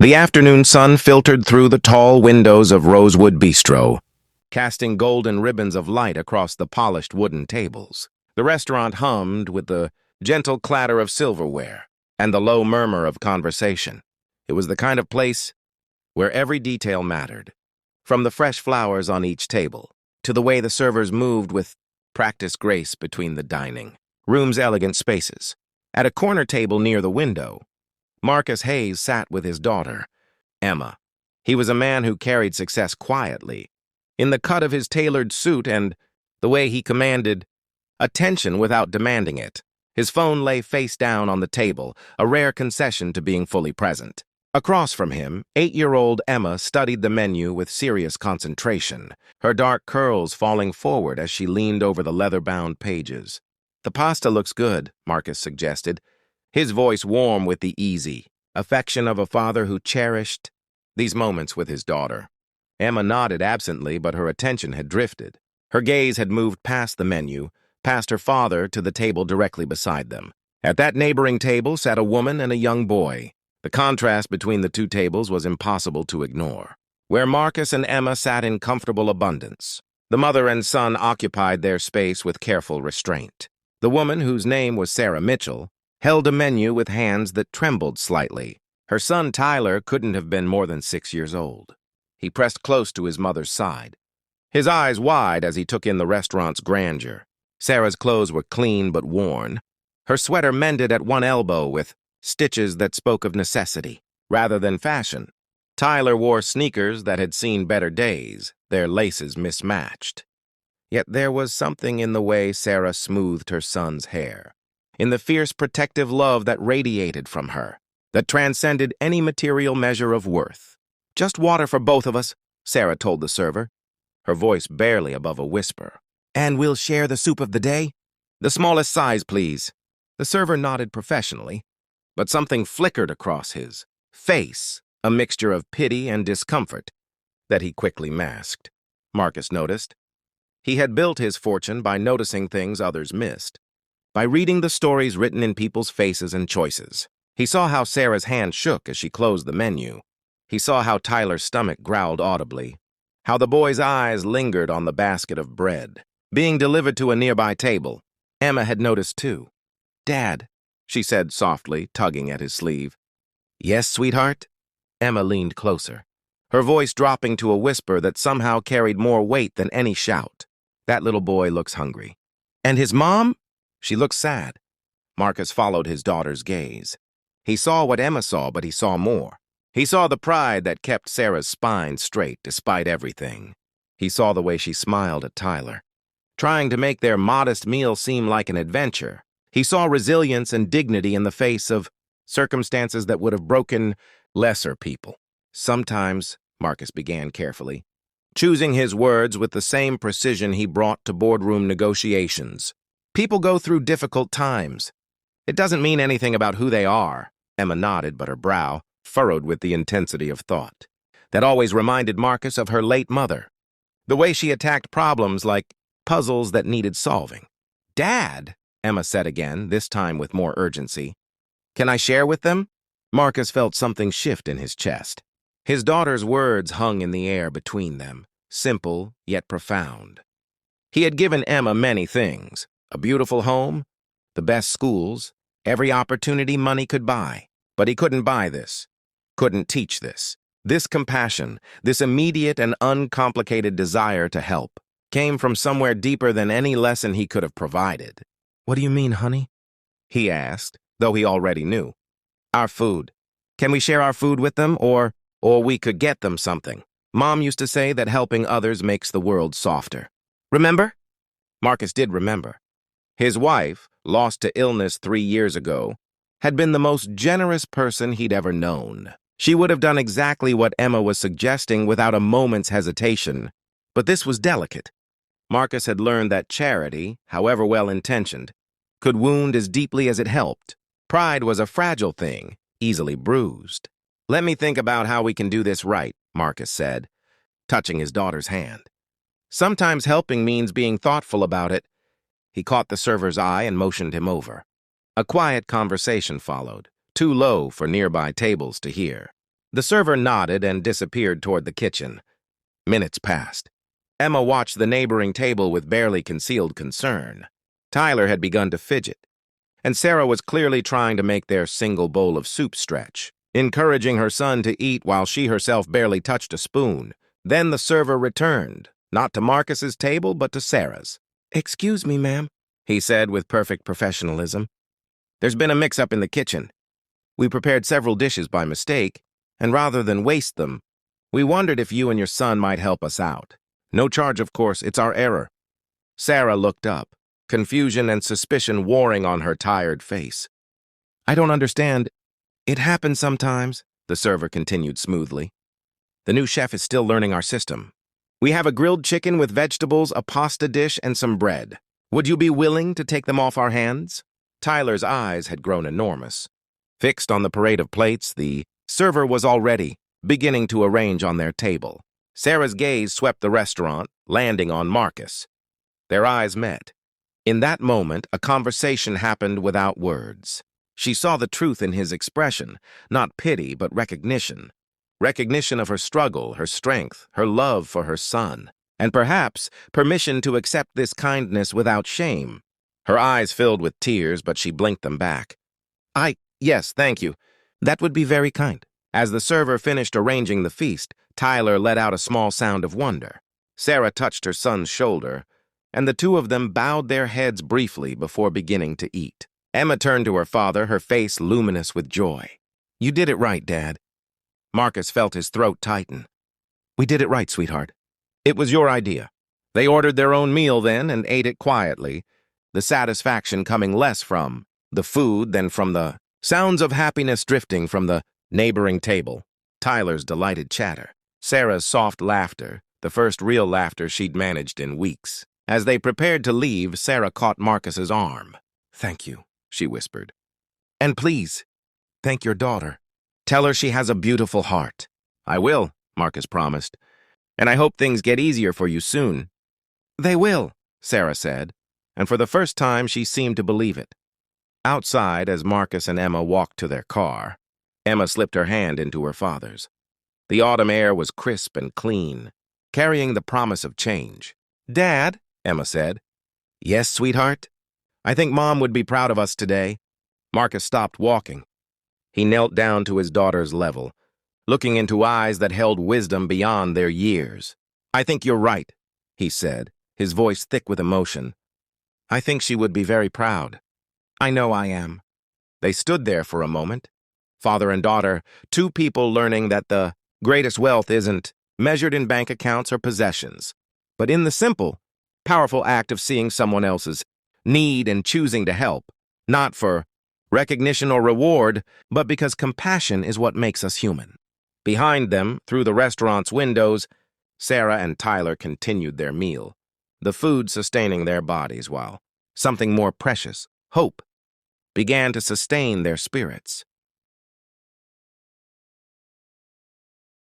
The afternoon sun filtered through the tall windows of Rosewood Bistro, casting golden ribbons of light across the polished wooden tables. The restaurant hummed with the gentle clatter of silverware and the low murmur of conversation. It was the kind of place where every detail mattered, from the fresh flowers on each table to the way the servers moved with practiced grace between the dining room's elegant spaces. At a corner table near the window, Marcus Hayes sat with his daughter, Emma. He was a man who carried success quietly, in the cut of his tailored suit and the way he commanded attention without demanding it. His phone lay face down on the table, a rare concession to being fully present. Across from him, 8-year-old Emma studied the menu with serious concentration, her dark curls falling forward as she leaned over the leather-bound pages. "The pasta looks good," Marcus suggested, his voice warm with the easy affection of a father who cherished these moments with his daughter. Emma nodded absently, but her attention had drifted. Her gaze had moved past the menu, past her father to the table directly beside them. At that neighboring table sat a woman and a young boy. The contrast between the two tables was impossible to ignore. Where Marcus and Emma sat in comfortable abundance, the mother and son occupied their space with careful restraint. The woman, whose name was Sarah Mitchell, held a menu with hands that trembled slightly. Her son Tyler couldn't have been more than 6 years old. He pressed close to his mother's side, his eyes wide as he took in the restaurant's grandeur. Sarah's clothes were clean but worn, her sweater mended at one elbow with stitches that spoke of necessity rather than fashion. Tyler wore sneakers that had seen better days, their laces mismatched. Yet there was something in the way Sarah smoothed her son's hair, in the fierce protective love that radiated from her, that transcended any material measure of worth. "Just water for both of us," Sarah told the server, her voice barely above a whisper. "And we'll share the soup of the day? The smallest size, please." The server nodded professionally, but something flickered across his face, a mixture of pity and discomfort that he quickly masked. Marcus noticed. He had built his fortune by noticing things others missed, by reading the stories written in people's faces and choices. He saw how Sarah's hand shook as she closed the menu. He saw how Tyler's stomach growled audibly, how the boy's eyes lingered on the basket of bread being delivered to a nearby table. Emma had noticed too. "Dad," she said softly, tugging at his sleeve. "Yes, sweetheart?" Emma leaned closer, her voice dropping to a whisper that somehow carried more weight than any shout. "That little boy looks hungry." "And his mom?" "She looks sad." Marcus followed his daughter's gaze. He saw what Emma saw, but he saw more. He saw the pride that kept Sarah's spine straight despite everything. He saw the way she smiled at Tyler, trying to make their modest meal seem like an adventure. He saw resilience and dignity in the face of circumstances that would have broken lesser people. "Sometimes," Marcus began carefully, choosing his words with the same precision he brought to boardroom negotiations, "people go through difficult times. It doesn't mean anything about who they are." Emma nodded, but her brow furrowed with the intensity of thought that always reminded Marcus of her late mother, the way she attacked problems like puzzles that needed solving. "Dad," Emma said again, this time with more urgency, "can I share with them?" Marcus felt something shift in his chest. His daughter's words hung in the air between them, simple yet profound. He had given Emma many things: a beautiful home, the best schools, every opportunity money could buy. But he couldn't buy this, couldn't teach this. This compassion, this immediate and uncomplicated desire to help, came from somewhere deeper than any lesson he could have provided. "What do you mean, honey?" he asked, though he already knew. "Our food. Can we share our food with them, or we could get them something? Mom used to say that helping others makes the world softer. Remember?" Marcus did remember. His wife, lost to illness 3 years ago, had been the most generous person he'd ever known. She would have done exactly what Emma was suggesting without a moment's hesitation. But this was delicate. Marcus had learned that charity, however well-intentioned, could wound as deeply as it helped. Pride was a fragile thing, easily bruised. "Let me think about how we can do this right," Marcus said, touching his daughter's hand. "Sometimes helping means being thoughtful about it." He caught the server's eye and motioned him over. A quiet conversation followed, too low for nearby tables to hear. The server nodded and disappeared toward the kitchen. Minutes passed. Emma watched the neighboring table with barely concealed concern. Tyler had begun to fidget, and Sarah was clearly trying to make their single bowl of soup stretch, encouraging her son to eat while she herself barely touched a spoon. Then the server returned, not to Marcus's table, but to Sarah's. "Excuse me, ma'am," he said with perfect professionalism. "There's been a mix-up in the kitchen. We prepared several dishes by mistake, and rather than waste them, we wondered if you and your son might help us out. No charge, of course, it's our error." Sarah looked up, confusion and suspicion warring on her tired face. "I don't understand. It happens sometimes," the server continued smoothly. "The new chef is still learning our system. We have a grilled chicken with vegetables, a pasta dish, and some bread. Would you be willing to take them off our hands?" Tyler's eyes had grown enormous. Fixed on the parade of plates, the server was already beginning to arrange on their table. Sarah's gaze swept the restaurant, landing on Marcus. Their eyes met. In that moment, a conversation happened without words. She saw the truth in his expression, not pity, but recognition. Recognition of her struggle, her strength, her love for her son, and perhaps permission to accept this kindness without shame. Her eyes filled with tears, but she blinked them back. Yes, thank you. That would be very kind." As the server finished arranging the feast, Tyler let out a small sound of wonder. Sarah touched her son's shoulder, and the two of them bowed their heads briefly before beginning to eat. Emma turned to her father, her face luminous with joy. "You did it right, Dad." Marcus felt his throat tighten. "We did it right, sweetheart. It was your idea." They ordered their own meal then and ate it quietly, the satisfaction coming less from the food than from the sounds of happiness drifting from the neighboring table. Tyler's delighted chatter, Sarah's soft laughter, the first real laughter she'd managed in weeks. As they prepared to leave, Sarah caught Marcus's arm. "Thank you," she whispered. "And please, thank your daughter. Tell her she has a beautiful heart." "I will," Marcus promised. "And I hope things get easier for you soon." "They will," Sarah said, and for the first time she seemed to believe it. Outside, as Marcus and Emma walked to their car, Emma slipped her hand into her father's. The autumn air was crisp and clean, carrying the promise of change. "Dad," Emma said. "Yes, sweetheart? I think Mom would be proud of us today." Marcus stopped walking. He knelt down to his daughter's level, looking into eyes that held wisdom beyond their years. "I think you're right," he said, his voice thick with emotion. "I think she would be very proud. I know I am." They stood there for a moment, father and daughter, two people learning that the greatest wealth isn't measured in bank accounts or possessions, but in the simple, powerful act of seeing someone else's need and choosing to help, not for recognition or reward, but because compassion is what makes us human. Behind them, through the restaurant's windows, Sarah and Tyler continued their meal, the food sustaining their bodies while something more precious, hope, began to sustain their spirits.